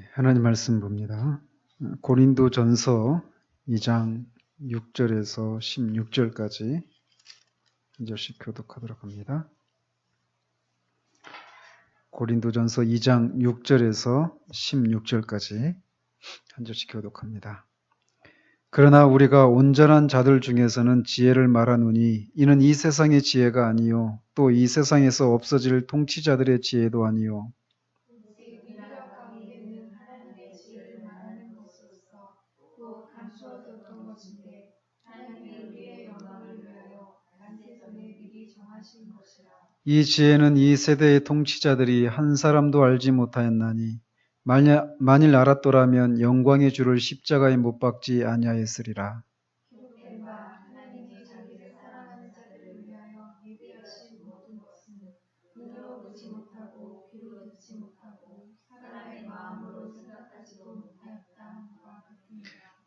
하나님 말씀 봅니다. 고린도전서 2장 6절에서 16절까지 한 절씩 교독하도록 합니다. 고린도전서 2장 6절에서 16절까지 한 절씩 교독합니다. 그러나 우리가 온전한 자들 중에서는 지혜를 말하노니 이는 이 세상의 지혜가 아니요 또 이 세상에서 없어질 통치자들의 지혜도 아니요 이 지혜는 이 세대의 통치자들이 한 사람도 알지 못하였나니 만일 알았더라면 영광의 주를 십자가에 못 박지 아니하였으리라.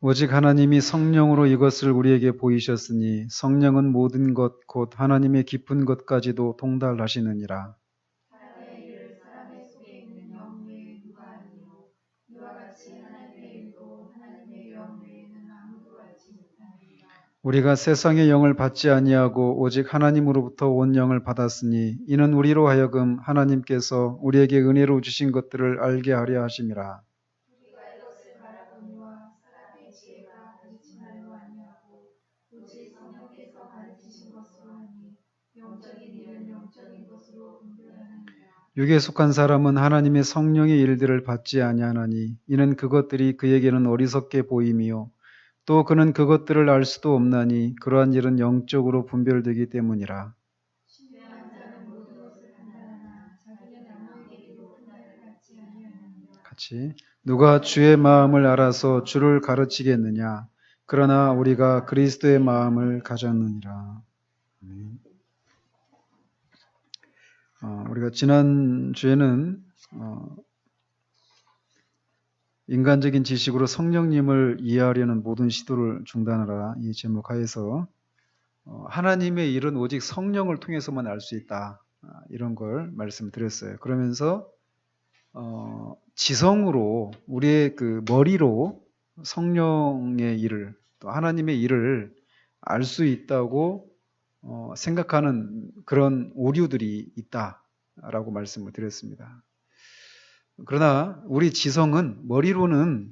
오직 하나님이 성령으로 이것을 우리에게 보이셨으니 성령은 모든 것 곧 하나님의 깊은 것까지도 통달하시느니라. 우리가 세상의 영을 받지 아니하고 오직 하나님으로부터 온 영을 받았으니 이는 우리로 하여금 하나님께서 우리에게 은혜로 주신 것들을 알게 하려 하심이라. 육에 속한 사람은 하나님의 성령의 일들을 받지 아니하나니 이는 그것들이 그에게는 어리석게 보임이요 또 그는 그것들을 알 수도 없나니 그러한 일은 영적으로 분별되기 때문이라. 같이 누가 주의 마음을 알아서 주를 가르치겠느냐 그러나 우리가 그리스도의 마음을 가졌느니라. 우리가 지난주에는 인간적인 지식으로 성령님을 이해하려는 모든 시도를 중단하라 이 제목 하에서 하나님의 일은 오직 성령을 통해서만 알 수 있다 이런 걸 말씀드렸어요. 그러면서 지성으로 우리의 그 머리로 성령의 일을 또 하나님의 일을 알 수 있다고 생각하는 그런 오류들이 있다라고 말씀을 드렸습니다. 그러나 우리 지성은 머리로는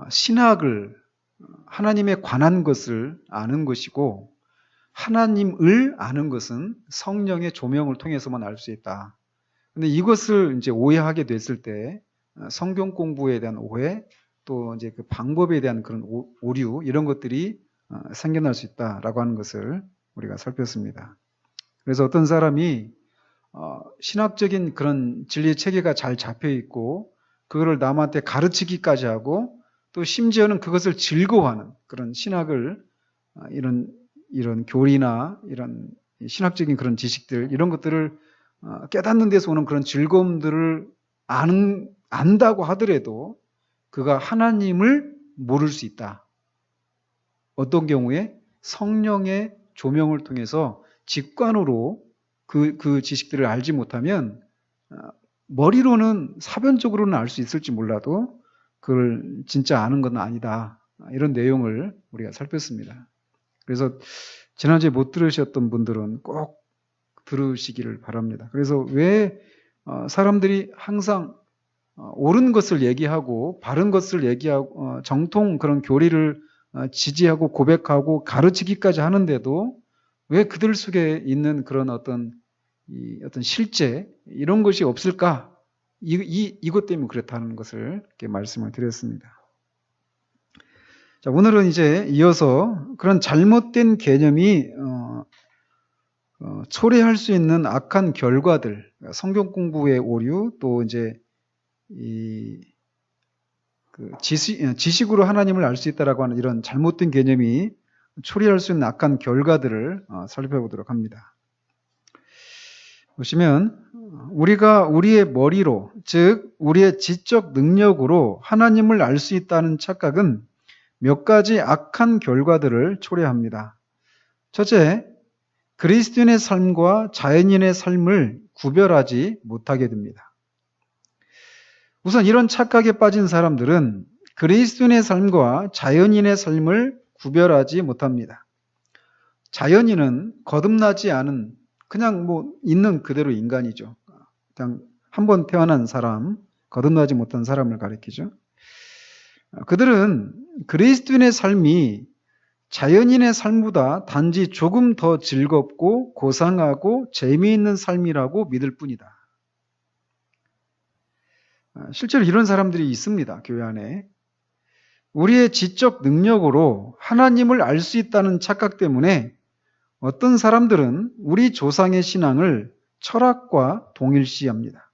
신학을 하나님에 관한 것을 아는 것이고 하나님을 아는 것은 성령의 조명을 통해서만 알 수 있다. 근데 이것을 이제 오해하게 됐을 때 성경 공부에 대한 오해 또 이제 그 방법에 대한 그런 오류 이런 것들이 생겨날 수 있다라고 하는 것을 우리가 살폈습니다. 그래서 어떤 사람이 신학적인 그런 진리 체계가 잘 잡혀 있고 그거를 남한테 가르치기까지 하고 또 심지어는 그것을 즐거워하는 그런 신학을 이런 교리나 이런 신학적인 그런 지식들 이런 것들을 깨닫는 데서 오는 그런 즐거움들을 안다고 하더라도 그가 하나님을 모를 수 있다. 어떤 경우에 성령의 조명을 통해서 직관으로 그 지식들을 알지 못하면 머리로는 사변적으로는 알 수 있을지 몰라도 그걸 진짜 아는 건 아니다. 이런 내용을 우리가 살폈습니다. 그래서 지난주에 못 들으셨던 분들은 꼭 들으시기를 바랍니다. 그래서 왜 사람들이 항상 옳은 것을 얘기하고 바른 것을 얘기하고 정통 그런 교리를 지지하고 고백하고 가르치기까지 하는데도 왜 그들 속에 있는 그런 어떤 실제 이런 것이 없을까? 이것 때문에 그렇다는 것을 이렇게 말씀을 드렸습니다. 자, 오늘은 이제 이어서 그런 잘못된 개념이 초래할 수 있는 악한 결과들, 성경 공부의 오류, 또 이제 지식으로 하나님을 알 수 있다라고 하는 이런 잘못된 개념이 초래할 수 있는 악한 결과들을 살펴보도록 합니다. 보시면 우리가 우리의 머리로, 즉 우리의 지적 능력으로 하나님을 알 수 있다는 착각은 몇 가지 악한 결과들을 초래합니다. 첫째, 그리스도인의 삶과 자연인의 삶을 구별하지 못하게 됩니다. 우선 이런 착각에 빠진 사람들은 그리스도인의 삶과 자연인의 삶을 구별하지 못합니다. 자연인은 거듭나지 않은 그냥 있는 그대로 인간이죠. 그냥 한 번 태어난 사람, 거듭나지 못한 사람을 가리키죠. 그들은 그리스도인의 삶이 자연인의 삶보다 단지 조금 더 즐겁고 고상하고 재미있는 삶이라고 믿을 뿐이다. 실제로 이런 사람들이 있습니다. 교회 안에. 우리의 지적 능력으로 하나님을 알 수 있다는 착각 때문에 어떤 사람들은 우리 조상의 신앙을 철학과 동일시합니다.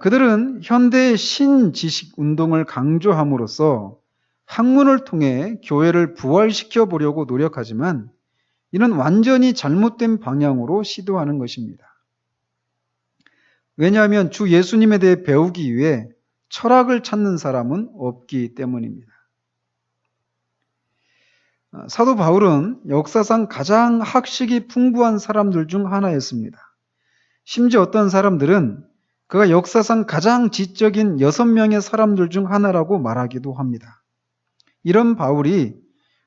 그들은 현대의 신지식 운동을 강조함으로써 학문을 통해 교회를 부활시켜 보려고 노력하지만 이는 완전히 잘못된 방향으로 시도하는 것입니다. 왜냐하면 주 예수님에 대해 배우기 위해 철학을 찾는 사람은 없기 때문입니다. 사도 바울은 역사상 가장 학식이 풍부한 사람들 중 하나였습니다. 심지어 어떤 사람들은 그가 역사상 가장 지적인 6명의 사람들 중 하나라고 말하기도 합니다. 이런 바울이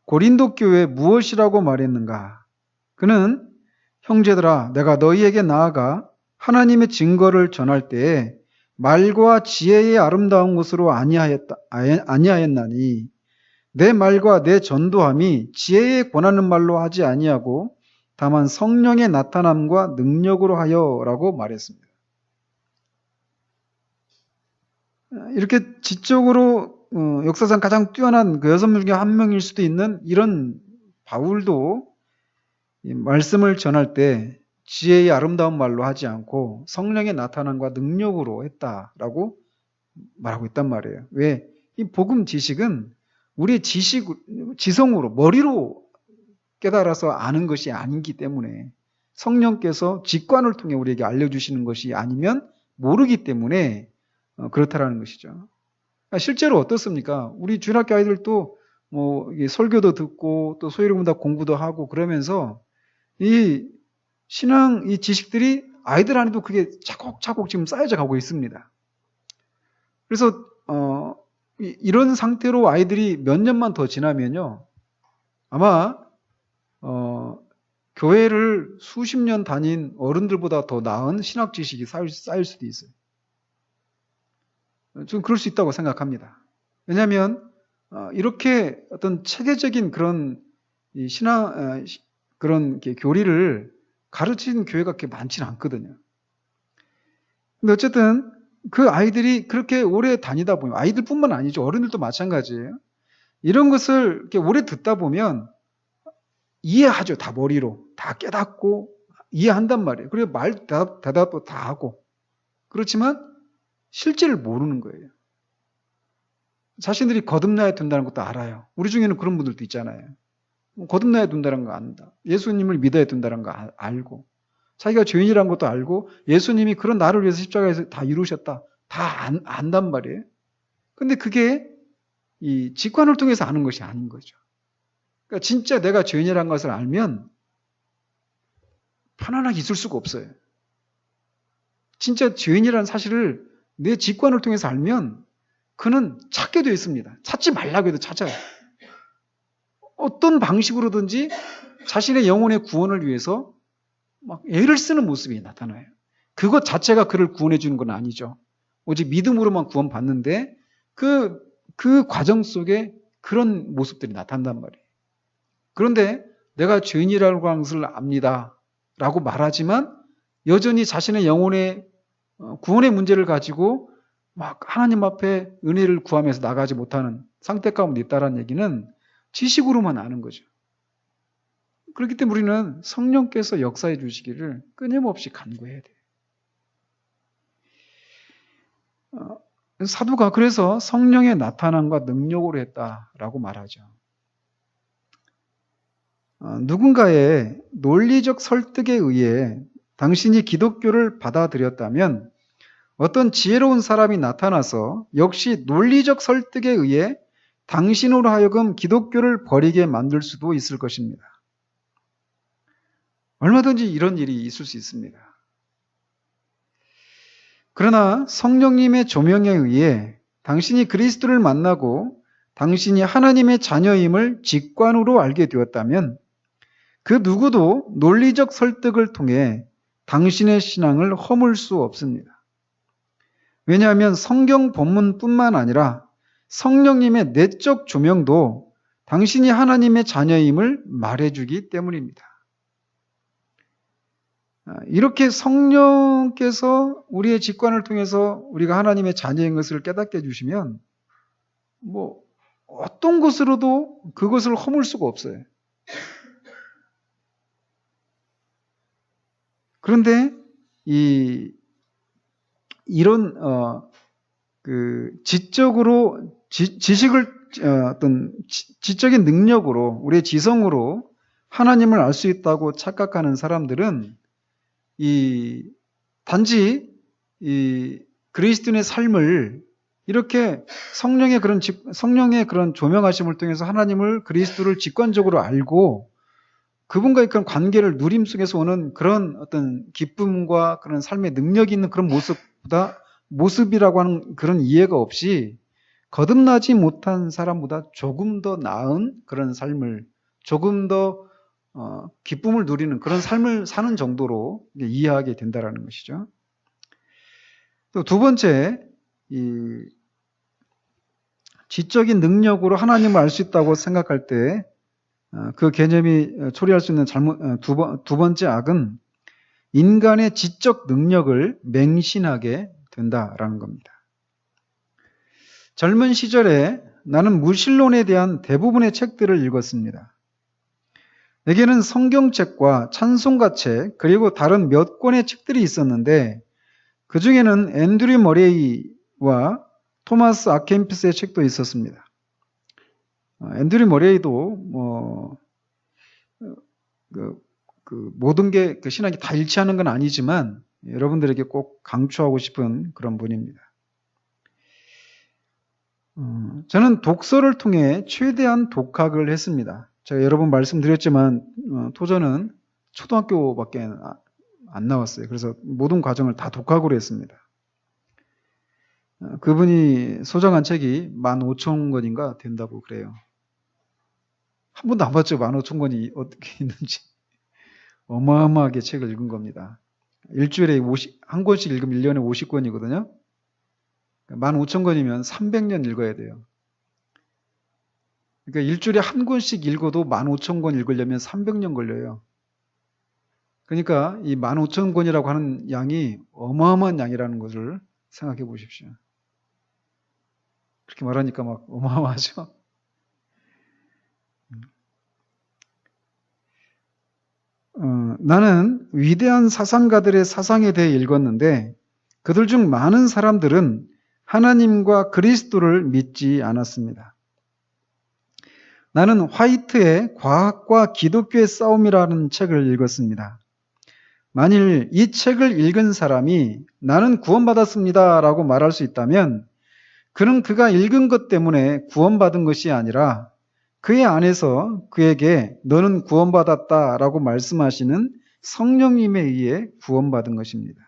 고린도 교회에 무엇이라고 말했는가? 그는 형제들아, 내가 너희에게 나아가 하나님의 증거를 전할 때에 말과 지혜의 아름다운 것으로 아니하였나니 내 말과 내 전도함이 지혜에 권하는 말로 하지 아니하고 다만 성령의 나타남과 능력으로 하여라고 말했습니다. 이렇게 지적으로 역사상 가장 뛰어난 그 6명 중에 한 명일 수도 있는 이런 바울도 말씀을 전할 때 지혜의 아름다운 말로 하지 않고 성령의 나타남과 능력으로 했다라고 말하고 있단 말이에요. 왜? 이 복음 지식은 우리의 지성으로, 머리로 깨달아서 아는 것이 아니기 때문에 성령께서 직관을 통해 우리에게 알려주시는 것이 아니면 모르기 때문에 그렇다라는 것이죠. 실제로 어떻습니까? 우리 주일학교 아이들도 설교도 듣고 또 소위로문답 공부도 하고 그러면서 이 신앙 이 지식들이 아이들 안에도 그게 차곡차곡 지금 쌓여져 가고 있습니다. 그래서 이런 상태로 아이들이 몇 년만 더 지나면요, 아마 교회를 수십 년 다닌 어른들보다 더 나은 신학 지식이 쌓일 수도 있어요. 좀 그럴 수 있다고 생각합니다. 왜냐하면 이렇게 어떤 체계적인 그런 신앙 그런 교리를 가르치는 교회가 그렇게 많지는 않거든요. 근데 어쨌든 그 아이들이 그렇게 오래 다니다 보면, 아이들뿐만 아니죠, 어른들도 마찬가지예요. 이런 것을 이렇게 오래 듣다 보면 이해하죠. 다 머리로 다 깨닫고 이해한단 말이에요. 그리고 말 대답도 다 하고. 그렇지만 실제를 모르는 거예요. 자신들이 거듭나야 된다는 것도 알아요. 우리 중에는 그런 분들도 있잖아요. 거듭나야 된다는 거 안다. 예수님을 믿어야 된다는 거 알고, 자기가 죄인이라는 것도 알고, 예수님이 그런 나를 위해서 십자가에서 다 이루셨다. 다 안단 말이에요. 근데 그게 이 직관을 통해서 아는 것이 아닌 거죠. 그러니까 진짜 내가 죄인이라는 것을 알면 편안하게 있을 수가 없어요. 진짜 죄인이라는 사실을 내 직관을 통해서 알면 그는 찾게 되어 있습니다. 찾지 말라고 해도 찾아요. 어떤 방식으로든지 자신의 영혼의 구원을 위해서 막 애를 쓰는 모습이 나타나요. 그것 자체가 그를 구원해 주는 건 아니죠. 오직 믿음으로만 구원받는데 그 과정 속에 그런 모습들이 나타난단 말이에요. 그런데 내가 죄인이라고 하는 것을 압니다 라고 말하지만 여전히 자신의 영혼의 구원의 문제를 가지고 막 하나님 앞에 은혜를 구하면서 나가지 못하는 상태 가운데 있다는 얘기는 지식으로만 아는 거죠. 그렇기 때문에 우리는 성령께서 역사해 주시기를 끊임없이 간구해야 돼요. 사도가 그래서 성령의 나타남과 능력으로 했다라고 말하죠. 누군가의 논리적 설득에 의해 당신이 기독교를 받아들였다면 어떤 지혜로운 사람이 나타나서 역시 논리적 설득에 의해 당신으로 하여금 기독교를 버리게 만들 수도 있을 것입니다. 얼마든지 이런 일이 있을 수 있습니다. 그러나 성령님의 조명에 의해 당신이 그리스도를 만나고 당신이 하나님의 자녀임을 직관으로 알게 되었다면 그 누구도 논리적 설득을 통해 당신의 신앙을 허물 수 없습니다. 왜냐하면 성경 본문뿐만 아니라 성령님의 내적 조명도 당신이 하나님의 자녀임을 말해주기 때문입니다. 이렇게 성령께서 우리의 직관을 통해서 우리가 하나님의 자녀인 것을 깨닫게 해주시면 어떤 것으로도 그것을 허물 수가 없어요. 그런데 이런 지식을 어떤 지적인 능력으로 우리의 지성으로 하나님을 알 수 있다고 착각하는 사람들은 단지 그리스도인의 삶을 이렇게 성령의 그런 조명하심을 통해서 하나님을 그리스도를 직관적으로 알고 그분과의 그런 관계를 누림 속에서 오는 그런 어떤 기쁨과 그런 삶의 능력이 있는 그런 모습이라고 하는 그런 이해가 없이 거듭나지 못한 사람보다 조금 더 나은 그런 삶을, 조금 더 기쁨을 누리는 그런 삶을 사는 정도로 이해하게 된다는 것이죠. 또 두 번째, 지적인 능력으로 하나님을 알 수 있다고 생각할 때 그 개념이 초래할 수 있는 두 번째 악은 인간의 지적 능력을 맹신하게 된다라는 겁니다. 젊은 시절에 나는 무신론에 대한 대부분의 책들을 읽었습니다. 내게는 성경책과 찬송가책 그리고 다른 몇 권의 책들이 있었는데 그 중에는 앤드류 머레이와 토마스 아켐피스의 책도 있었습니다. 앤드류 머레이도 모든 게 그 신학이 다 일치하는 건 아니지만 여러분들에게 꼭 강추하고 싶은 그런 분입니다. 저는 독서를 통해 최대한 독학을 했습니다. 제가 여러 번 말씀드렸지만 토저는 초등학교밖에 안 나왔어요. 그래서 모든 과정을 다 독학으로 했습니다. 그분이 소장한 책이 15,000권인가 된다고 그래요. 한 번도 안 봤죠. 15,000권이 어떻게 있는지. 어마어마하게 책을 읽은 겁니다. 일주일에 한 권씩 읽으면 1년에 50권이거든요. 15,000권이면 300년 읽어야 돼요. 그러니까 일주일에 한 권씩 읽어도 15,000권 읽으려면 300년 걸려요. 그러니까 이 15,000권이라고 하는 양이 어마어마한 양이라는 것을 생각해 보십시오. 그렇게 말하니까 막 어마어마하죠? 나는 위대한 사상가들의 사상에 대해 읽었는데 그들 중 많은 사람들은 하나님과 그리스도를 믿지 않았습니다. 나는 화이트의 과학과 기독교의 싸움이라는 책을 읽었습니다. 만일 이 책을 읽은 사람이 나는 구원받았습니다 라고 말할 수 있다면 그는 그가 읽은 것 때문에 구원받은 것이 아니라 그의 안에서 그에게 너는 구원받았다 라고 말씀하시는 성령님에 의해 구원받은 것입니다.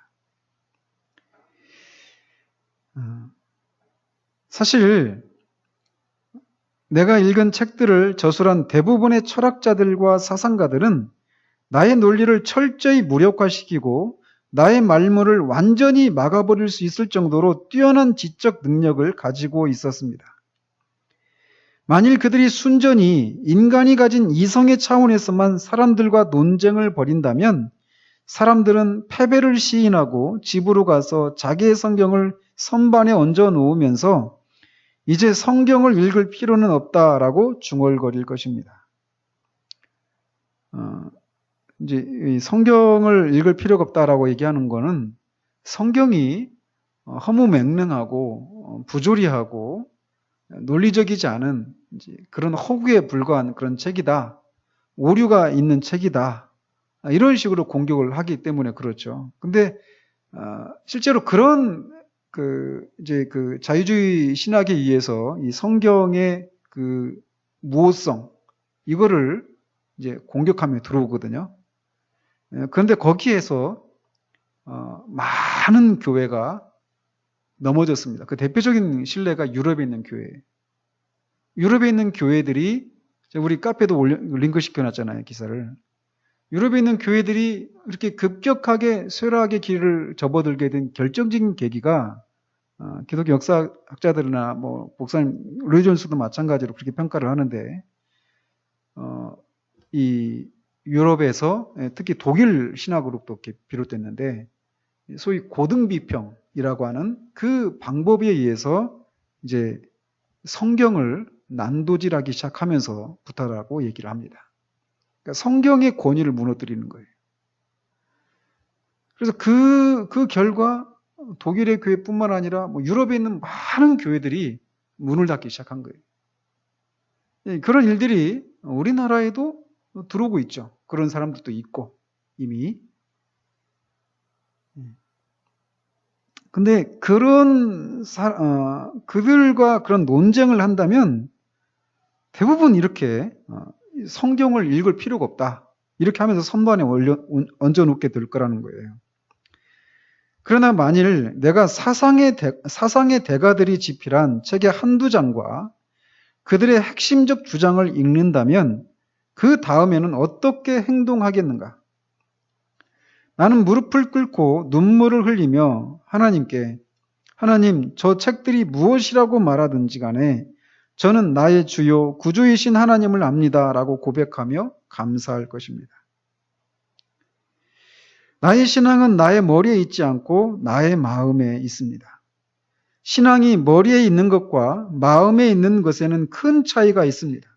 사실 내가 읽은 책들을 저술한 대부분의 철학자들과 사상가들은 나의 논리를 철저히 무력화시키고 나의 말문을 완전히 막아버릴 수 있을 정도로 뛰어난 지적 능력을 가지고 있었습니다. 만일 그들이 순전히 인간이 가진 이성의 차원에서만 사람들과 논쟁을 벌인다면 사람들은 패배를 시인하고 집으로 가서 자기의 성경을 선반에 얹어 놓으면서 이제 성경을 읽을 필요는 없다라고 중얼거릴 것입니다. 이제 이 성경을 읽을 필요가 없다라고 얘기하는 거는 성경이 허무맹랑하고 부조리하고 논리적이지 않은 이제 그런 허구에 불과한 그런 책이다. 오류가 있는 책이다. 이런 식으로 공격을 하기 때문에 그렇죠. 근데 실제로 그런 이제 자유주의 신학에 의해서 이 성경의 그 무호성 이거를 이제 공격하며 들어오거든요. 그런데 거기에서 많은 교회가 넘어졌습니다. 그 대표적인 신뢰가 유럽에 있는 교회예요. 유럽에 있는 교회들이, 우리 카페도 링크 시켜놨잖아요, 기사를. 유럽에 있는 교회들이 이렇게 급격하게 쇠락의 길을 접어들게 된 결정적인 계기가, 기독교 역사학자들이나 목사님 르이존스도 마찬가지로 그렇게 평가를 하는데, 이 유럽에서 특히 독일 신학으로부터 이렇게 비롯됐는데, 소위 고등비평이라고 하는 그 방법에 의해서 이제 성경을 난도질하기 시작하면서 부터라고 얘기를 합니다. 그러니까 성경의 권위를 무너뜨리는 거예요. 그래서 그 결과 독일의 교회뿐만 아니라 유럽에 있는 많은 교회들이 문을 닫기 시작한 거예요. 그런 일들이 우리나라에도 들어오고 있죠. 그런 사람들도 있고 이미. 근데 그들과 그런 논쟁을 한다면 대부분 이렇게 성경을 읽을 필요가 없다. 이렇게 하면서 선반에 얹어놓게 될 거라는 거예요. 그러나 만일 내가 사상의 대가들이 집필한 책의 한두 장과 그들의 핵심적 주장을 읽는다면 그 다음에는 어떻게 행동하겠는가? 나는 무릎을 꿇고 눈물을 흘리며 하나님께, 하나님, 저 책들이 무엇이라고 말하든지 간에 저는 나의 주요 구주이신 하나님을 압니다 라고 고백하며 감사할 것입니다. 나의 신앙은 나의 머리에 있지 않고 나의 마음에 있습니다. 신앙이 머리에 있는 것과 마음에 있는 것에는 큰 차이가 있습니다.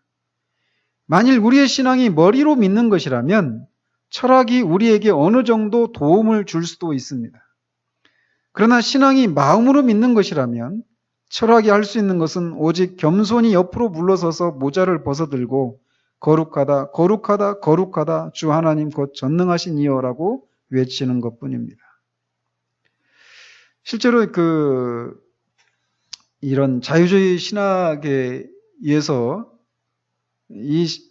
만일 우리의 신앙이 머리로 믿는 것이라면 철학이 우리에게 어느 정도 도움을 줄 수도 있습니다. 그러나 신앙이 마음으로 믿는 것이라면 철학이 할 수 있는 것은 오직 겸손히 옆으로 물러서서 모자를 벗어들고 거룩하다, 거룩하다, 거룩하다 주 하나님 곧 전능하신 이여라고 외치는 것뿐입니다. 실제로 이런 자유주의 신학에 의해서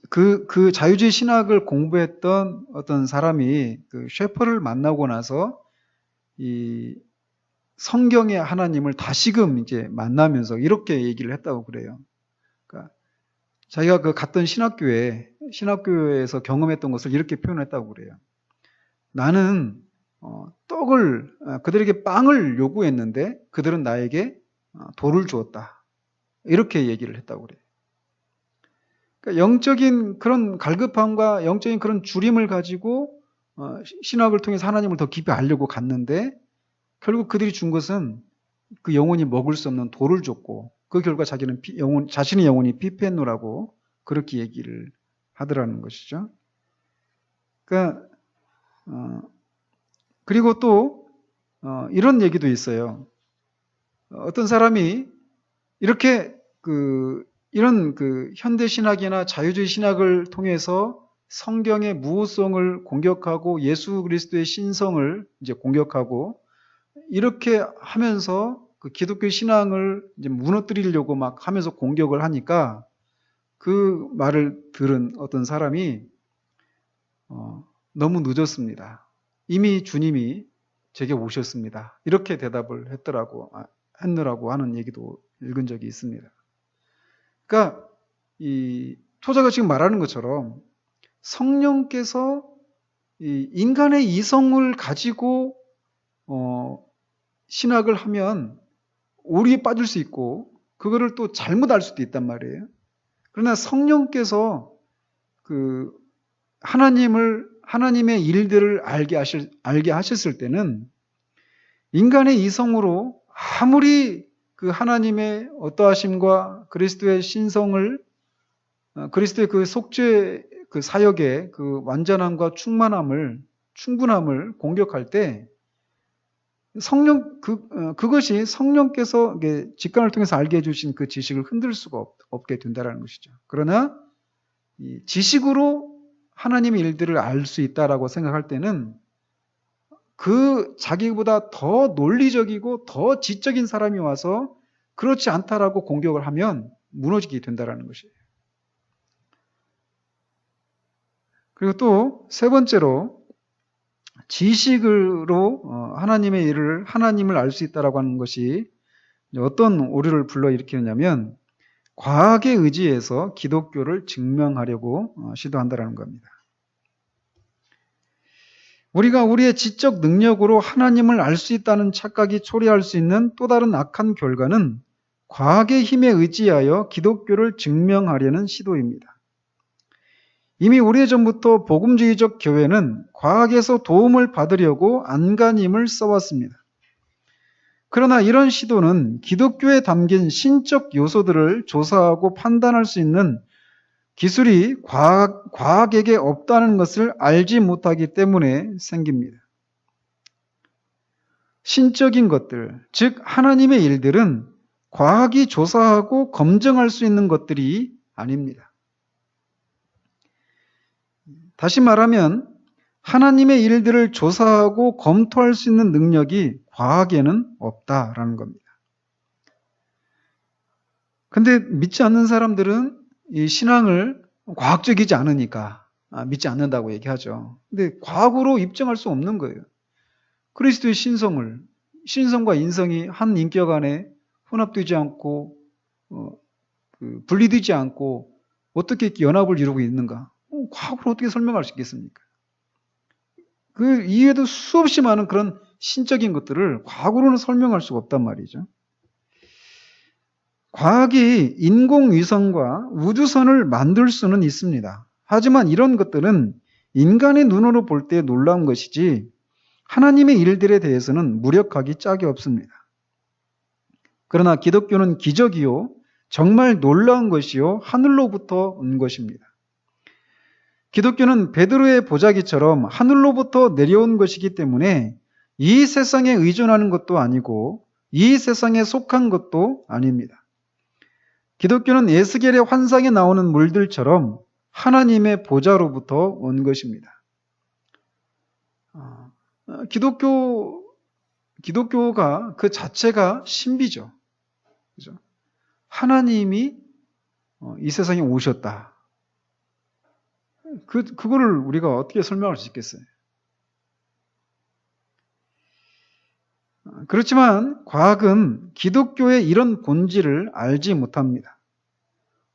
그 자유주의 신학을 공부했던 어떤 사람이 셰퍼를 만나고 나서 이 성경의 하나님을 다시금 이제 만나면서 이렇게 얘기를 했다고 그래요. 그러니까 자기가 갔던 신학교에서 경험했던 것을 이렇게 표현했다고 그래요. 나는 그들에게 빵을 요구했는데 그들은 나에게 돌을 주었다. 이렇게 얘기를 했다고 그래요. 그러니까 영적인 그런 갈급함과 영적인 그런 주림을 가지고 신학을 통해서 하나님을 더 깊이 알려고 갔는데 결국 그들이 준 것은 그 영혼이 먹을 수 없는 돌을 줬고 그 결과 자신의 영혼이 피폐노라고 그렇게 얘기를 하더라는 것이죠. 그러니까 그리고 또 이런 얘기도 있어요. 어떤 사람이 이렇게 이런 현대 신학이나 자유주의 신학을 통해서 성경의 무호성을 공격하고 예수 그리스도의 신성을 이제 공격하고 이렇게 하면서 기독교 신앙을 이제 무너뜨리려고 막 하면서 공격을 하니까 그 말을 들은 어떤 사람이 너무 늦었습니다. 이미 주님이 제게 오셨습니다. 이렇게 대답을 했느라고 하는 얘기도 읽은 적이 있습니다. 그러니까 이 토자가 지금 말하는 것처럼 성령께서 이 인간의 이성을 가지고 신학을 하면 오류에 빠질 수 있고 그거를 또 잘못 알 수도 있단 말이에요. 그러나 성령께서 하나님의 일들을 알게 하셨을 때는 인간의 이성으로 아무리 그 하나님의 어떠하심과 그리스도의 신성을 그리스도의 그 속죄 그 사역의 그 완전함과 충분함을 공격할 때 그것이 성령께서 직관을 통해서 알게 해주신 그 지식을 흔들 수가 없게 된다는 것이죠. 그러나 이 지식으로 하나님의 일들을 알 수 있다라고 생각할 때는 자기보다 더 논리적이고 더 지적인 사람이 와서 그렇지 않다라고 공격을 하면 무너지게 된다는 것이에요. 그리고 또 세 번째로 지식으로 하나님의 일을 하나님을 알 수 있다라고 하는 것이 어떤 오류를 불러일으키느냐면 과학에 의지해서 기독교를 증명하려고 시도한다는 겁니다. 우리가 우리의 지적 능력으로 하나님을 알 수 있다는 착각이 초래할 수 있는 또 다른 악한 결과는 과학의 힘에 의지하여 기독교를 증명하려는 시도입니다. 이미 오래전부터 복음주의적 교회는 과학에서 도움을 받으려고 안간힘을 써왔습니다. 그러나 이런 시도는 기독교에 담긴 신적 요소들을 조사하고 판단할 수 있는 기술이 과학에게 없다는 것을 알지 못하기 때문에 생깁니다. 신적인 것들, 즉 하나님의 일들은 과학이 조사하고 검증할 수 있는 것들이 아닙니다. 다시 말하면 하나님의 일들을 조사하고 검토할 수 있는 능력이 과학에는 없다라는 겁니다. 근데 믿지 않는 사람들은 이 신앙을 과학적이지 않으니까 믿지 않는다고 얘기하죠. 근데 과학으로 입증할 수 없는 거예요. 그리스도의 신성과 인성이 한 인격 안에 혼합되지 않고 분리되지 않고 어떻게 연합을 이루고 있는가? 과학으로 어떻게 설명할 수 있겠습니까? 그 이외에도 수없이 많은 그런 신적인 것들을 과학으로는 설명할 수가 없단 말이죠. 과학이 인공위성과 우주선을 만들 수는 있습니다. 하지만 이런 것들은 인간의 눈으로 볼 때 놀라운 것이지 하나님의 일들에 대해서는 무력하기 짝이 없습니다. 그러나 기독교는 기적이요, 정말 놀라운 것이요, 하늘로부터 온 것입니다. 기독교는 베드로의 보자기처럼 하늘로부터 내려온 것이기 때문에 이 세상에 의존하는 것도 아니고 이 세상에 속한 것도 아닙니다. 기독교는 에스겔의 환상에 나오는 물들처럼 하나님의 보좌로부터 온 것입니다. 기독교가 그 자체가 신비죠. 그죠? 하나님이 이 세상에 오셨다. 그거를 우리가 어떻게 설명할 수 있겠어요? 그렇지만 과학은 기독교의 이런 본질을 알지 못합니다.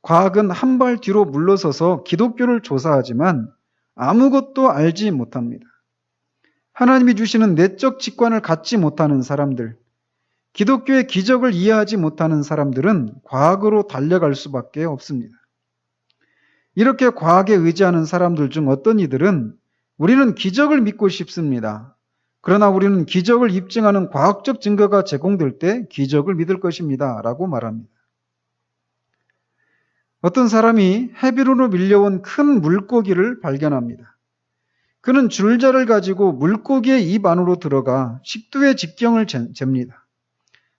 과학은 한 발 뒤로 물러서서 기독교를 조사하지만 아무것도 알지 못합니다. 하나님이 주시는 내적 직관을 갖지 못하는 사람들, 기독교의 기적을 이해하지 못하는 사람들은 과학으로 달려갈 수밖에 없습니다. 이렇게 과학에 의지하는 사람들 중 어떤 이들은 우리는 기적을 믿고 싶습니다. 그러나 우리는 기적을 입증하는 과학적 증거가 제공될 때 기적을 믿을 것입니다. 라고 말합니다. 어떤 사람이 해비로로 밀려온 큰 물고기를 발견합니다. 그는 줄자를 가지고 물고기의 입 안으로 들어가 식두의 직경을 잽니다.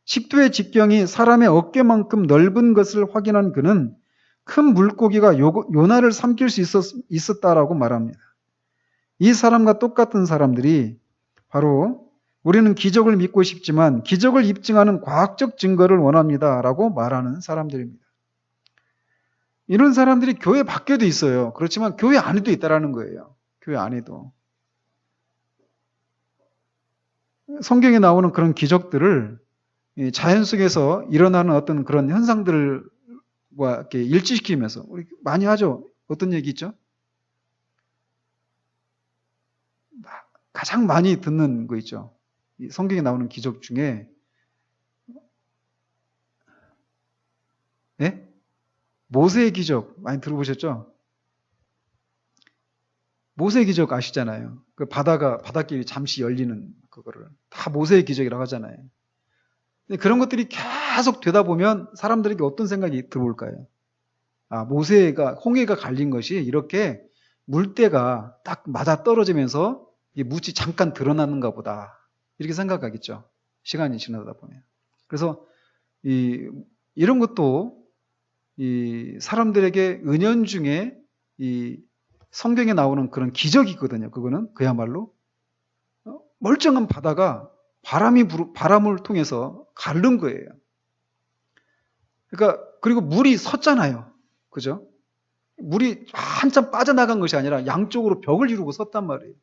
식두의 직경이 사람의 어깨만큼 넓은 것을 확인한 그는 큰 물고기가 요나를 삼킬 수 있었다라고 말합니다. 이 사람과 똑같은 사람들이 바로 우리는 기적을 믿고 싶지만 기적을 입증하는 과학적 증거를 원합니다라고 말하는 사람들입니다. 이런 사람들이 교회 밖에도 있어요. 그렇지만 교회 안에도 있다라는 거예요. 교회 안에도. 성경에 나오는 그런 기적들을 자연 속에서 일어나는 어떤 그런 현상들과 이렇게 일치시키면서 우리 많이 하죠. 어떤 얘기 있죠? 가장 많이 듣는 거 있죠. 성경에 나오는 기적 중에 네? 모세의 기적 많이 들어보셨죠? 모세의 기적 아시잖아요. 그 바닷길이 잠시 열리는 그거를 다 모세의 기적이라고 하잖아요. 근데 그런 것들이 계속 되다 보면 사람들에게 어떤 생각이 들어올까요? 모세가 홍해가 갈린 것이 이렇게 물때가 딱 맞아 떨어지면서 이 묻이 잠깐 드러나는가 보다. 이렇게 생각하겠죠. 시간이 지나다 보면. 그래서 이런 것도 이 사람들에게 은연중에 이 성경에 나오는 그런 기적이거든요. 그거는 그야말로 멀쩡한 바다가 바람을 통해서 가른 거예요. 그러니까 그리고 물이 섰잖아요. 그죠? 물이 한참 빠져나간 것이 아니라 양쪽으로 벽을 이루고 섰단 말이에요.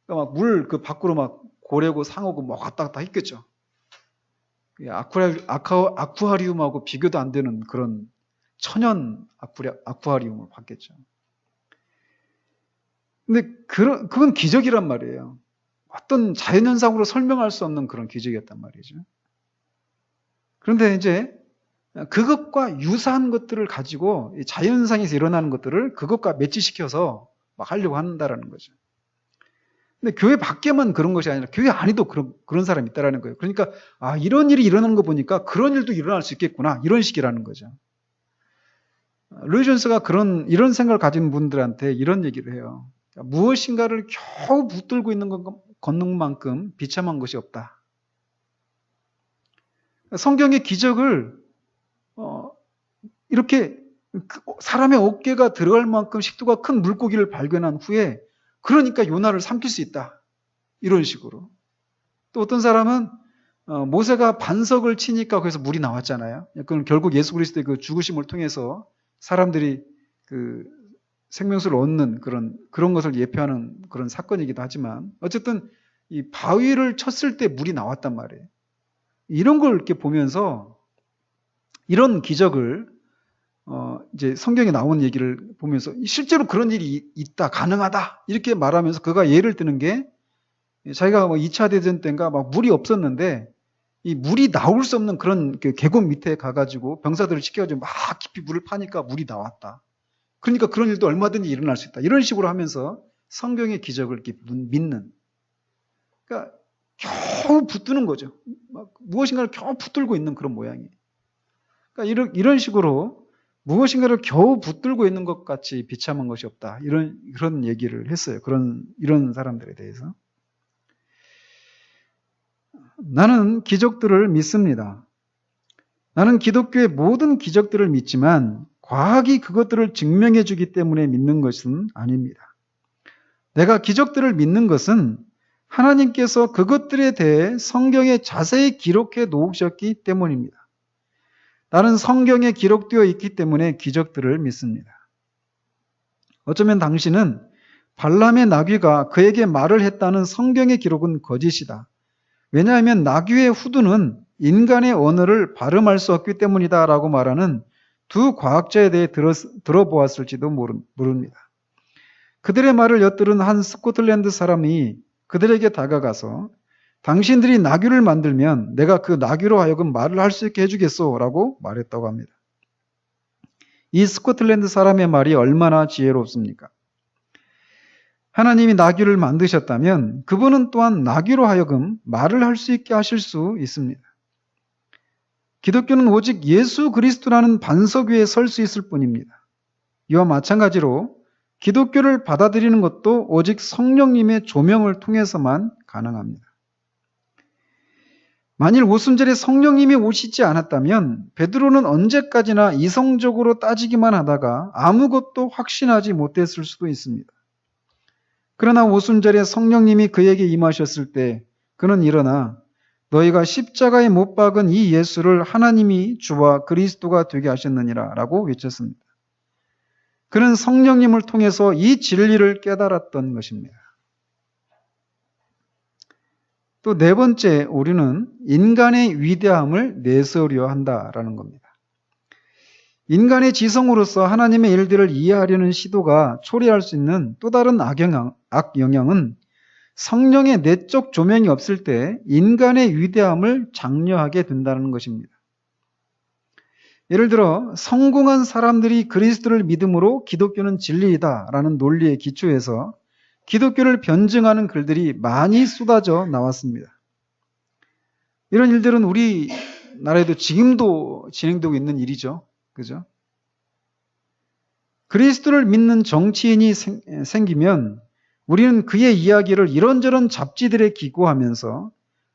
그러니까 막 물 그 밖으로 막 고래고 상어고 막 왔다 갔다 했겠죠. 아쿠아리움하고 비교도 안 되는 그런 천연 아쿠아리움을 봤겠죠. 근데 그건 기적이란 말이에요. 어떤 자연현상으로 설명할 수 없는 그런 기적이었단 말이죠. 그런데 이제 그것과 유사한 것들을 가지고 자연현상에서 일어나는 것들을 그것과 매치시켜서 막 하려고 한다라는 거죠. 근데 교회 밖에만 그런 것이 아니라 교회 안에도 그런 사람이 있다라는 거예요. 그러니까 이런 일이 일어나는 거 보니까 그런 일도 일어날 수 있겠구나 이런 식이라는 거죠. 로이 존스가 이런 생각을 가진 분들한테 이런 얘기를 해요. 무엇인가를 겨우 붙들고 있는 것만큼 비참한 것이 없다. 성경의 기적을 이렇게 사람의 어깨가 들어갈 만큼 식도가 큰 물고기를 발견한 후에 그러니까 요나를 삼킬 수 있다. 이런 식으로. 또 어떤 사람은 모세가 반석을 치니까 거기서 물이 나왔잖아요. 그건 결국 예수 그리스도의 그 죽으심을 통해서 사람들이 그 생명수를 얻는 그런 것을 예표하는 그런 사건이기도 하지만 어쨌든 이 바위를 쳤을 때 물이 나왔단 말이에요. 이런 걸 이렇게 보면서 이런 기적을 이제 성경에 나온 얘기를 보면서 실제로 그런 일이 있다, 가능하다 이렇게 말하면서 그가 예를 드는 게 자기가 2차 대전 때인가 막 물이 없었는데 이 물이 나올 수 없는 그런 계곡 밑에 가가지고 병사들을 시켜가지고 막 깊이 물을 파니까 물이 나왔다. 그러니까 그런 일도 얼마든지 일어날 수 있다. 이런 식으로 하면서 성경의 기적을 이렇게 믿는. 그러니까 겨우 붙드는 거죠. 무엇인가를 겨우 붙들고 있는 그런 모양이에요. 그러니까 이런 식으로 무엇인가를 겨우 붙들고 있는 것 같이 비참한 것이 없다. 그런 얘기를 했어요. 이런 사람들에 대해서. 나는 기적들을 믿습니다. 나는 기독교의 모든 기적들을 믿지만 과학이 그것들을 증명해 주기 때문에 믿는 것은 아닙니다. 내가 기적들을 믿는 것은 하나님께서 그것들에 대해 성경에 자세히 기록해 놓으셨기 때문입니다. 나는 성경에 기록되어 있기 때문에 기적들을 믿습니다. 어쩌면 당신은 발람의 나귀가 그에게 말을 했다는 성경의 기록은 거짓이다. 왜냐하면 나귀의 후두는 인간의 언어를 발음할 수 없기 때문이다 라고 말하는 두 과학자에 대해 들어보았을지도 모릅니다. 그들의 말을 엿들은 한 스코틀랜드 사람이 그들에게 다가가서 당신들이 나귀를 만들면 내가 그 나귀로 하여금 말을 할 수 있게 해주겠소 라고 말했다고 합니다. 이 스코틀랜드 사람의 말이 얼마나 지혜롭습니까? 하나님이 나귀를 만드셨다면 그분은 또한 나귀로 하여금 말을 할 수 있게 하실 수 있습니다. 기독교는 오직 예수 그리스도라는 반석 위에 설 수 있을 뿐입니다. 이와 마찬가지로 기독교를 받아들이는 것도 오직 성령님의 조명을 통해서만 가능합니다. 만일 오순절에 성령님이 오시지 않았다면 베드로는 언제까지나 이성적으로 따지기만 하다가 아무것도 확신하지 못했을 수도 있습니다. 그러나 오순절에 성령님이 그에게 임하셨을 때 그는 일어나 너희가 십자가에 못 박은 이 예수를 하나님이 주와 그리스도가 되게 하셨느니라 라고 외쳤습니다. 그는 성령님을 통해서 이 진리를 깨달았던 것입니다. 또 네 번째 오류는 인간의 위대함을 내세우려 한다라는 겁니다. 인간의 지성으로서 하나님의 일들을 이해하려는 시도가 초래할 수 있는 또 다른 악영향은 성령의 내적 조명이 없을 때 인간의 위대함을 장려하게 된다는 것입니다. 예를 들어 성공한 사람들이 그리스도를 믿음으로 기독교는 진리이다라는 논리에 기초해서 기독교를 변증하는 글들이 많이 쏟아져 나왔습니다. 이런 일들은 우리나라에도 지금도 진행되고 있는 일이죠. 그죠? 그리스도를 믿는 정치인이 생기면 우리는 그의 이야기를 이런저런 잡지들에 기고하면서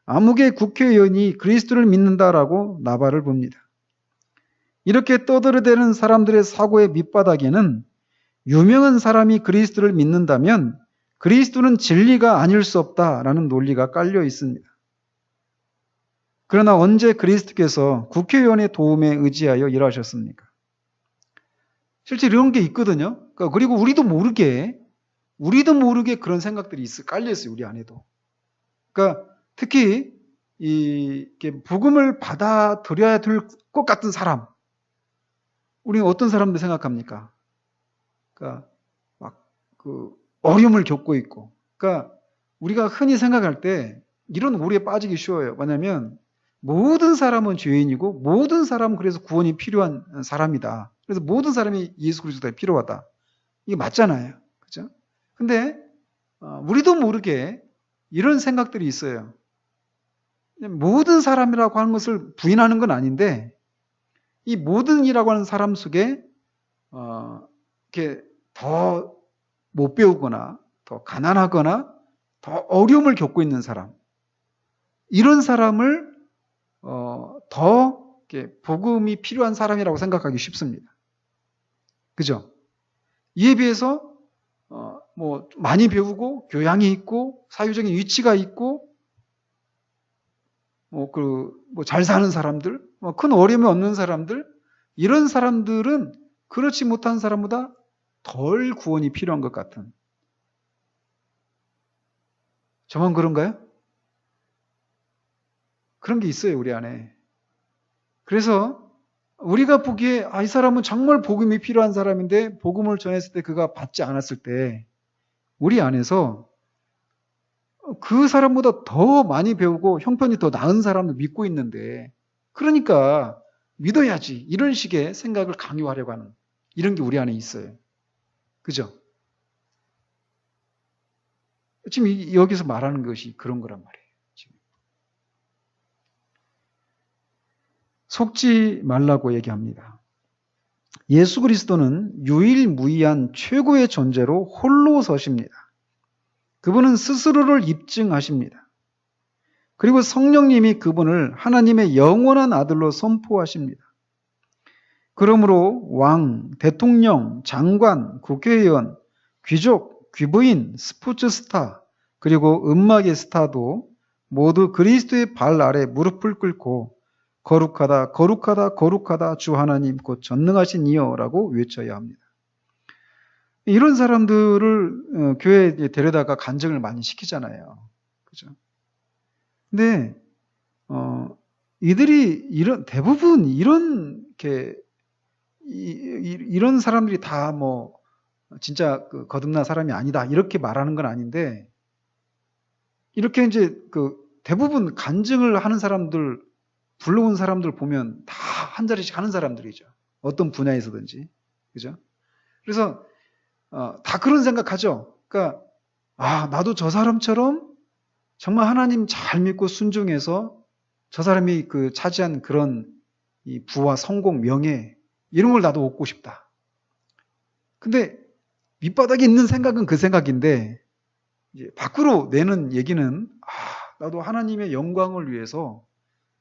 암흑의 국회의원이 그리스도를 믿는다라고 나발을 봅니다. 이렇게 떠들어대는 사람들의 사고의 밑바닥에는 유명한 사람이 그리스도를 믿는다면 그리스도는 진리가 아닐 수 없다라는 논리가 깔려 있습니다. 그러나 언제 그리스도께서 국회의원의 도움에 의지하여 일하셨습니까? 실제 이런 게 있거든요. 그리고 우리도 모르게 그런 생각들이 깔려 있어요. 우리 안에도. 그러니까 특히 이렇게 복음을 받아들여야 될 것 같은 사람, 우리는 어떤 사람들 생각합니까? 그러니까 막 그 어려움을 겪고 있고, 그러니까 우리가 흔히 생각할 때 이런 오류에 빠지기 쉬워요. 뭐냐면 모든 사람은 죄인이고 모든 사람은 그래서 구원이 필요한 사람이다. 그래서 모든 사람이 예수 그리스도가 필요하다. 이게 맞잖아요. 그죠? 근데 우리도 모르게 이런 생각들이 있어요. 모든 사람이라고 하는 것을 부인하는 건 아닌데 이 모든이라고 하는 사람 속에 이렇게 더 못 배우거나 더 가난하거나 더 어려움을 겪고 있는 사람, 이런 사람을 더 이렇게 복음이 필요한 사람이라고 생각하기 쉽습니다. 그죠? 이에 비해서 뭐 많이 배우고 교양이 있고 사회적인 위치가 있고 뭐 잘 사는 사람들, 큰 어려움이 없는 사람들, 이런 사람들은 그렇지 못한 사람보다 덜 구원이 필요한 것 같은. 저만 그런가요? 그런 게 있어요, 우리 안에. 그래서 우리가 보기에 이 사람은 정말 복음이 필요한 사람인데 복음을 전했을 때 그가 받지 않았을 때 우리 안에서 그 사람보다 더 많이 배우고 형편이 더 나은 사람도 믿고 있는데, 그러니까 믿어야지, 이런 식의 생각을 강요하려고 하는 이런 게 우리 안에 있어요. 그죠? 지금 여기서 말하는 것이 그런 거란 말이에요. 지금. 속지 말라고 얘기합니다. 예수 그리스도는 유일무이한 최고의 존재로 홀로 서십니다. 그분은 스스로를 입증하십니다. 그리고 성령님이 그분을 하나님의 영원한 아들로 선포하십니다. 그러므로 왕, 대통령, 장관, 국회의원, 귀족, 귀부인, 스포츠 스타, 그리고 음악의 스타도 모두 그리스도의 발 아래 무릎을 꿇고 거룩하다, 거룩하다, 거룩하다 주 하나님 곧 전능하신 이여라고 외쳐야 합니다. 이런 사람들을 교회에 데려다가 간증을 많이 시키잖아요. 그죠? 근데 이들이 대부분 이런 사람들이 다 뭐 진짜 거듭난 사람이 아니다 이렇게 말하는 건 아닌데, 이렇게 이제 대부분 간증을 하는 사람들, 불러온 사람들 보면 다 한 자리씩 하는 사람들이죠. 어떤 분야에서든지. 그죠? 그래서 다 그런 생각하죠. 그러니까 나도 저 사람처럼 정말 하나님 잘 믿고 순종해서 저 사람이 차지한 그런 이 부와 성공, 명예 이런 걸 나도 얻고 싶다. 근데 밑바닥에 있는 생각은 그 생각인데 이제 밖으로 내는 얘기는 나도 하나님의 영광을 위해서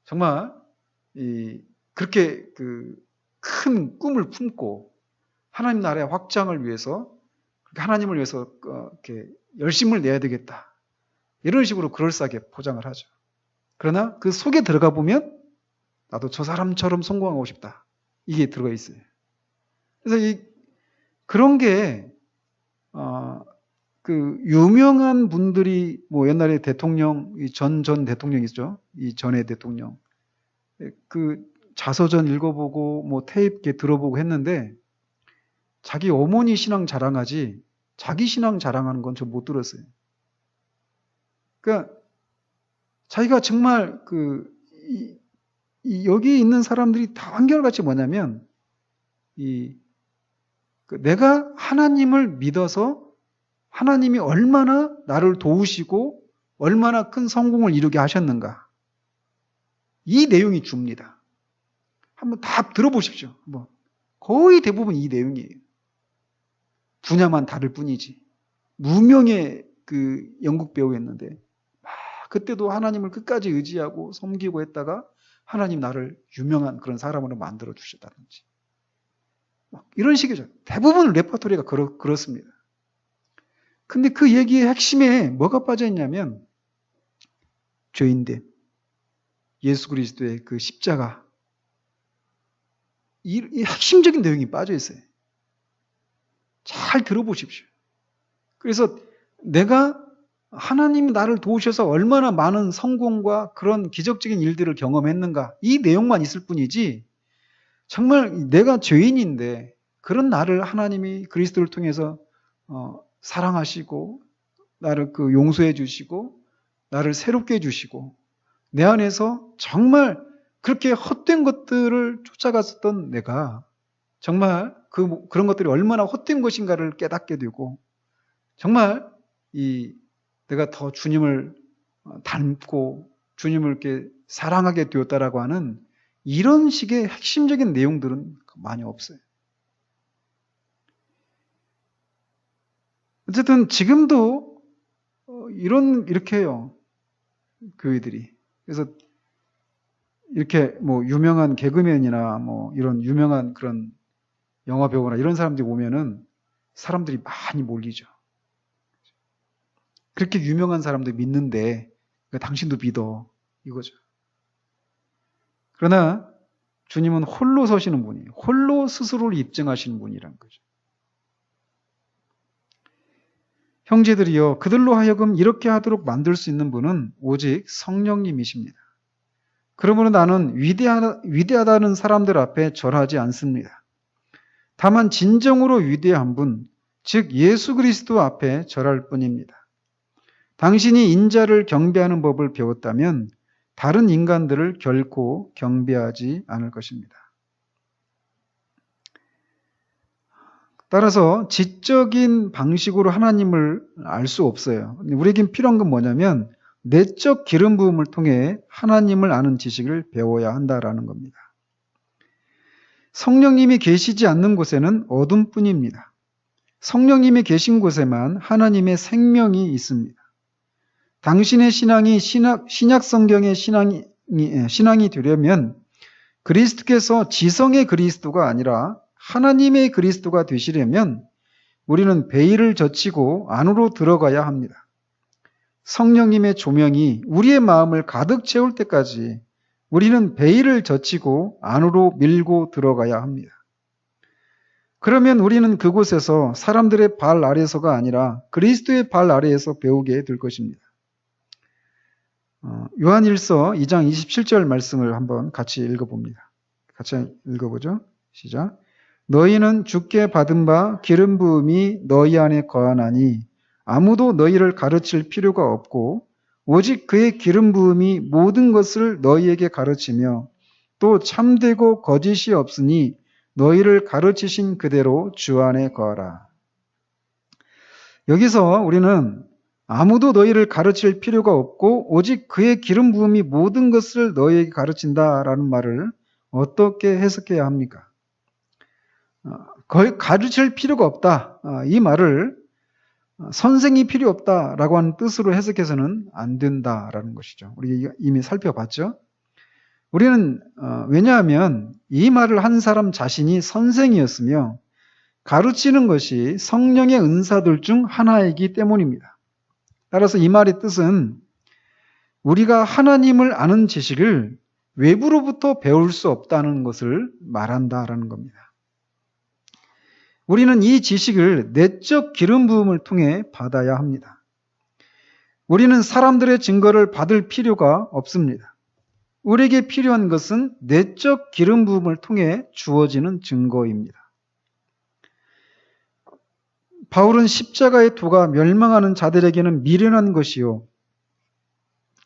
정말 그렇게 큰 꿈을 품고 하나님 나라의 확장을 위해서 하나님을 위해서 이렇게 열심을 내야 되겠다. 이런 식으로 그럴싸하게 포장을 하죠. 그러나 그 속에 들어가 보면 나도 저 사람처럼 성공하고 싶다. 이게 들어가 있어요. 그래서 그런 게 유명한 분들이 뭐 옛날에 대통령, 전 대통령이죠. 이 전의 대통령. 자서전 읽어보고 뭐 테이프 들어보고 했는데 자기 어머니 신앙 자랑하지 자기 신앙 자랑하는 건 저 못 들었어요. 그러니까 자기가 정말 여기 있는 사람들이 다 한결같이 뭐냐면 내가 하나님을 믿어서 하나님이 얼마나 나를 도우시고 얼마나 큰 성공을 이루게 하셨는가, 이 내용이 줍니다. 한번 다 들어보십시오. 거의 대부분 이 내용이에요. 분야만 다를 뿐이지. 무명의 연극 배우였는데 그때도 하나님을 끝까지 의지하고 섬기고 했다가 하나님 나를 유명한 그런 사람으로 만들어 주셨다든지 이런 식이죠. 대부분 레퍼토리가 그렇습니다. 근데 그 얘기의 핵심에 뭐가 빠져 있냐면 죄인됨, 예수 그리스도의 십자가, 이 핵심적인 내용이 빠져 있어요. 잘 들어보십시오. 그래서 내가 하나님이 나를 도우셔서 얼마나 많은 성공과 그런 기적적인 일들을 경험했는가. 이 내용만 있을 뿐이지 정말 내가 죄인인데 그런 나를 하나님이 그리스도를 통해서 사랑하시고 나를 용서해 주시고 나를 새롭게 해 주시고 내 안에서 정말 그렇게 헛된 것들을 쫓아갔었던 내가 정말 그런 것들이 얼마나 헛된 것인가를 깨닫게 되고 정말 내가 더 주님을 닮고 주님을 이렇게 사랑하게 되었다라고 하는 이런 식의 핵심적인 내용들은 많이 없어요. 어쨌든 지금도 이렇게 해요. 교회들이. 그래서 이렇게 유명한 개그맨이나 이런 유명한 그런 영화 배우나 이런 사람들이 오면은 사람들이 많이 몰리죠. 그렇게 유명한 사람들 믿는데 당신도 믿어 이거죠. 그러나 주님은 홀로 서시는 분이에요. 홀로 스스로를 입증하시는 분이란 거죠. 형제들이여 그들로 하여금 이렇게 하도록 만들 수 있는 분은 오직 성령님이십니다. 그러므로 나는 위대하다는 사람들 앞에 절하지 않습니다. 다만 진정으로 위대한 분, 즉 예수 그리스도 앞에 절할 뿐입니다. 당신이 인자를 경배하는 법을 배웠다면 다른 인간들을 결코 경배하지 않을 것입니다. 따라서 지적인 방식으로 하나님을 알 수 없어요. 우리에겐 필요한 건 뭐냐면 내적 기름 부음을 통해 하나님을 아는 지식을 배워야 한다라는 겁니다. 성령님이 계시지 않는 곳에는 어둠뿐입니다. 성령님이 계신 곳에만 하나님의 생명이 있습니다. 당신의 신앙이 신약 성경의 신앙이 되려면 그리스도께서 지성의 그리스도가 아니라 하나님의 그리스도가 되시려면 우리는 베일을 젖히고 안으로 들어가야 합니다. 성령님의 조명이 우리의 마음을 가득 채울 때까지 우리는 베일을 젖히고 안으로 밀고 들어가야 합니다. 그러면 우리는 그곳에서 사람들의 발 아래서가 아니라 그리스도의 발 아래에서 배우게 될 것입니다. 요한일서 2장 27절 말씀을 한번 같이 읽어봅니다. 같이 읽어보죠. 시작. 너희는 주께 받은 바 기름 부음이 너희 안에 거하나니 아무도 너희를 가르칠 필요가 없고 오직 그의 기름 부음이 모든 것을 너희에게 가르치며 또 참되고 거짓이 없으니 너희를 가르치신 그대로 주 안에 거하라. 여기서 우리는 아무도 너희를 가르칠 필요가 없고 오직 그의 기름 부음이 모든 것을 너희에게 가르친다라는 말을 어떻게 해석해야 합니까? 가르칠 필요가 없다. 이 말을 선생이 필요 없다라고 하는 뜻으로 해석해서는 안 된다라는 것이죠. 우리가 이미 살펴봤죠. 우리는 왜냐하면 이 말을 한 사람 자신이 선생이었으며 가르치는 것이 성령의 은사들 중 하나이기 때문입니다. 따라서 이 말의 뜻은 우리가 하나님을 아는 지식을 외부로부터 배울 수 없다는 것을 말한다라는 겁니다. 우리는 이 지식을 내적 기름 부음을 통해 받아야 합니다. 우리는 사람들의 증거를 받을 필요가 없습니다. 우리에게 필요한 것은 내적 기름 부음을 통해 주어지는 증거입니다. 바울은 십자가의 도가 멸망하는 자들에게는 미련한 것이요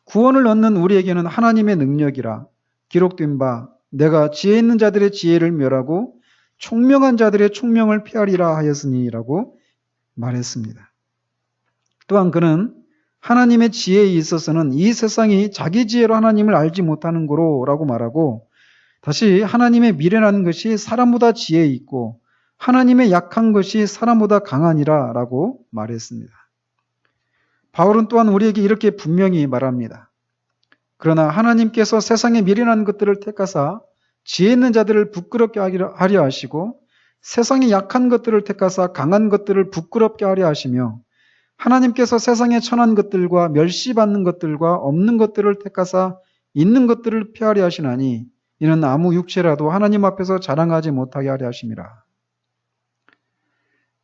구원을 얻는 우리에게는 하나님의 능력이라 기록된 바 내가 지혜 있는 자들의 지혜를 멸하고 총명한 자들의 총명을 폐하리라 하였으니라고 말했습니다. 또한 그는 하나님의 지혜에 있어서는 이 세상이 자기 지혜로 하나님을 알지 못하는 거로라고 말하고 다시 하나님의 미련한 것이 사람보다 지혜 있고 하나님의 약한 것이 사람보다 강하니라 라고 말했습니다. 바울은 또한 우리에게 이렇게 분명히 말합니다. 그러나 하나님께서 세상의 미련한 것들을 택하사 지혜 있는 자들을 부끄럽게 하려 하시고 세상의 약한 것들을 택하사 강한 것들을 부끄럽게 하려 하시며 하나님께서 세상의 천한 것들과 멸시받는 것들과 없는 것들을 택하사 있는 것들을 폐하려 하시나니 이는 아무 육체라도 하나님 앞에서 자랑하지 못하게 하려 하심이라.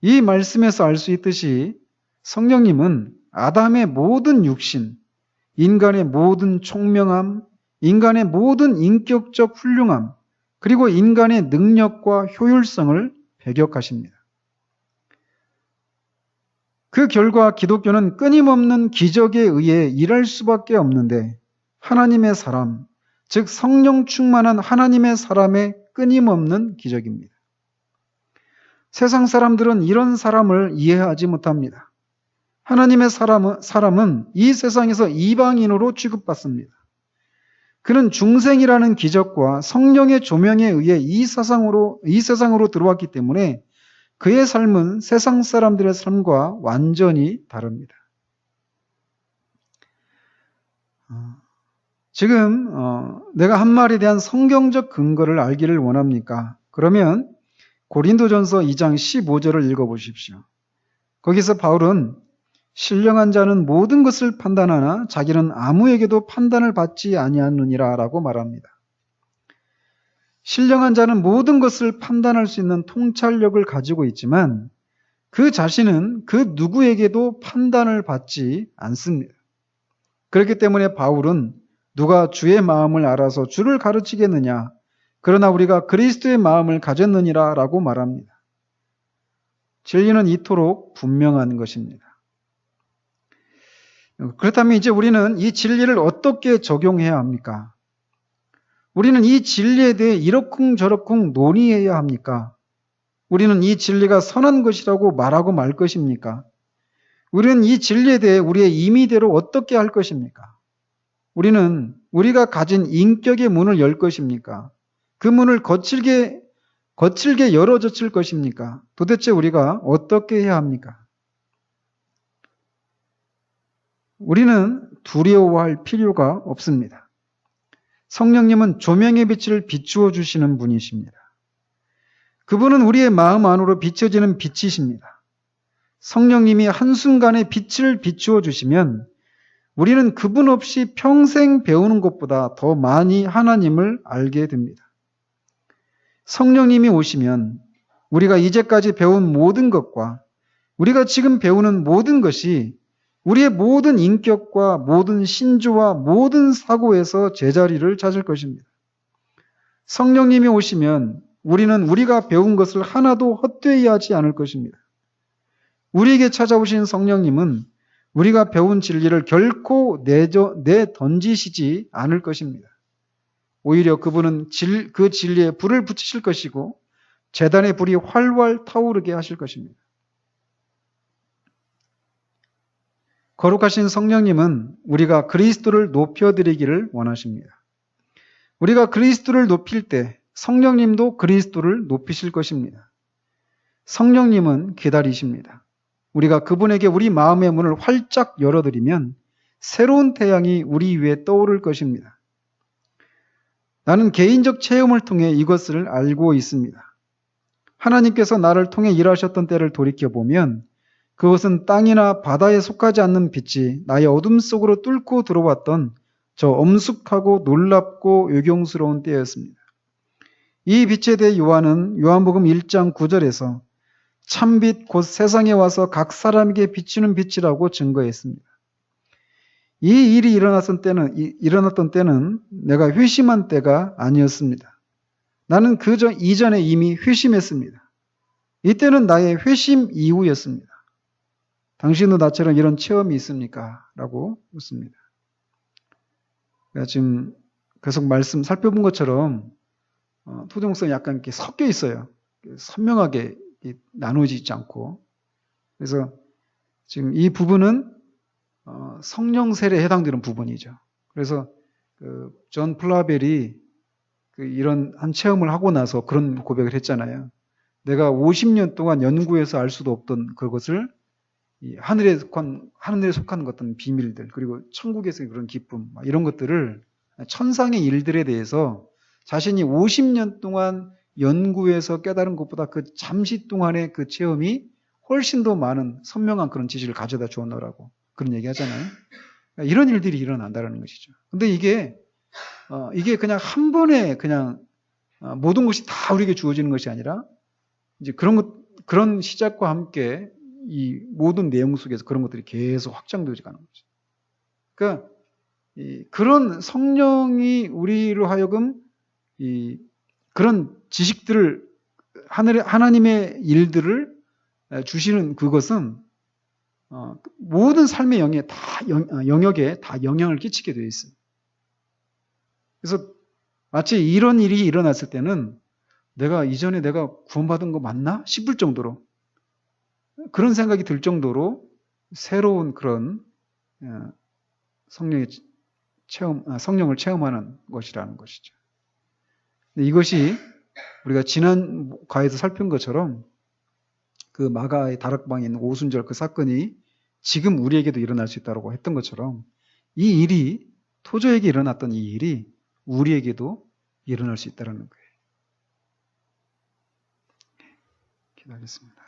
이 말씀에서 알 수 있듯이 성령님은 아담의 모든 육신, 인간의 모든 총명함, 인간의 모든 인격적 훌륭함, 그리고 인간의 능력과 효율성을 배격하십니다. 그 결과 기독교는 끊임없는 기적에 의해 일할 수밖에 없는데 하나님의 사람, 즉 성령 충만한 하나님의 사람의 끊임없는 기적입니다. 세상 사람들은 이런 사람을 이해하지 못합니다. 하나님의 사람은 이 세상에서 이방인으로 취급받습니다. 그는 중생이라는 기적과 성령의 조명에 의해 이 세상으로 들어왔기 때문에 그의 삶은 세상 사람들의 삶과 완전히 다릅니다. 지금 내가 한 말에 대한 성경적 근거를 알기를 원합니까? 그러면 고린도전서 2장 15절을 읽어보십시오. 거기서 바울은 신령한 자는 모든 것을 판단하나 자기는 아무에게도 판단을 받지 아니하느니라 라고 말합니다. 신령한 자는 모든 것을 판단할 수 있는 통찰력을 가지고 있지만 그 자신은 그 누구에게도 판단을 받지 않습니다. 그렇기 때문에 바울은 누가 주의 마음을 알아서 주를 가르치겠느냐? 그러나 우리가 그리스도의 마음을 가졌느니라 라고 말합니다. 진리는 이토록 분명한 것입니다. 그렇다면 이제 우리는 이 진리를 어떻게 적용해야 합니까? 우리는 이 진리에 대해 이러쿵저러쿵 논의해야 합니까? 우리는 이 진리가 선한 것이라고 말하고 말 것입니까? 우리는 이 진리에 대해 우리의 임의대로 어떻게 할 것입니까? 우리는 우리가 가진 인격의 문을 열 것입니까? 그 문을 거칠게 열어젖힐 것입니까? 도대체 우리가 어떻게 해야 합니까? 우리는 두려워할 필요가 없습니다. 성령님은 조명의 빛을 비추어 주시는 분이십니다. 그분은 우리의 마음 안으로 비춰지는 빛이십니다. 성령님이 한순간에 빛을 비추어 주시면 우리는 그분 없이 평생 배우는 것보다 더 많이 하나님을 알게 됩니다. 성령님이 오시면 우리가 이제까지 배운 모든 것과 우리가 지금 배우는 모든 것이 우리의 모든 인격과 모든 신조와 모든 사고에서 제자리를 찾을 것입니다. 성령님이 오시면 우리는 우리가 배운 것을 하나도 헛되이 하지 않을 것입니다. 우리에게 찾아오신 성령님은 우리가 배운 진리를 결코 내던지시지 않을 것입니다. 오히려 그분은 그 진리에 불을 붙이실 것이고 제단의 불이 활활 타오르게 하실 것입니다. 거룩하신 성령님은 우리가 그리스도를 높여드리기를 원하십니다. 우리가 그리스도를 높일 때 성령님도 그리스도를 높이실 것입니다. 성령님은 기다리십니다. 우리가 그분에게 우리 마음의 문을 활짝 열어드리면 새로운 태양이 우리 위에 떠오를 것입니다. 나는 개인적 체험을 통해 이것을 알고 있습니다. 하나님께서 나를 통해 일하셨던 때를 돌이켜보면 그것은 땅이나 바다에 속하지 않는 빛이 나의 어둠 속으로 뚫고 들어왔던 저 엄숙하고 놀랍고 요경스러운 때였습니다. 이 빛에 대해 요한은 요한복음 1장 9절에서 참빛 곧 세상에 와서 각 사람에게 비추는 빛이라고 증거했습니다. 이 일이 일어났던 때는 내가 회심한 때가 아니었습니다. 나는 이전에 이미 회심했습니다. 이때는 나의 회심 이후였습니다. 당신도 나처럼 이런 체험이 있습니까? 라고 묻습니다. 지금 계속 말씀 살펴본 것처럼 토종성이 약간 이렇게 섞여 있어요. 선명하게 나누어지지 않고. 그래서 지금 이 부분은 성령 세례에 해당되는 부분이죠. 그래서 존 플라벨이 이런 한 체험을 하고 나서 그런 고백을 했잖아요. 내가 50년 동안 연구해서 알 수도 없던 그것을 하늘에 속한 어떤 비밀들, 그리고 천국에서의 그런 기쁨, 이런 것들을 천상의 일들에 대해서 자신이 50년 동안 연구해서 깨달은 것보다 그 잠시 동안의 그 체험이 훨씬 더 많은 선명한 그런 지식을 가져다 주었노라고 그런 얘기 하잖아요. 이런 일들이 일어난다는 것이죠. 근데 이게 그냥 한 번에 그냥 모든 것이 다 우리에게 주어지는 것이 아니라 이제 그런 시작과 함께 이 모든 내용 속에서 그런 것들이 계속 확장되어져 가는 거죠. 그러니까 그런 성령이 우리로 하여금 그런 지식들을 하나님의 일들을 주시는 그것은 모든 삶의 영역에 다 영향을 끼치게 되어 있어요. 그래서 마치 이런 일이 일어났을 때는 이전에 내가 구원받은 거 맞나 싶을 정도로 그런 생각이 들 정도로 새로운 그런 성령을 체험하는 것이라는 것이죠. 이것이 우리가 지난 과에서 살핀 것처럼 그 마가의 다락방에 있는 오순절 그 사건이 지금 우리에게도 일어날 수 있다고 했던 것처럼 이 일이 토저에게 일어났던 이 일이 우리에게도 일어날 수 있다는 거예요. 기도하겠습니다.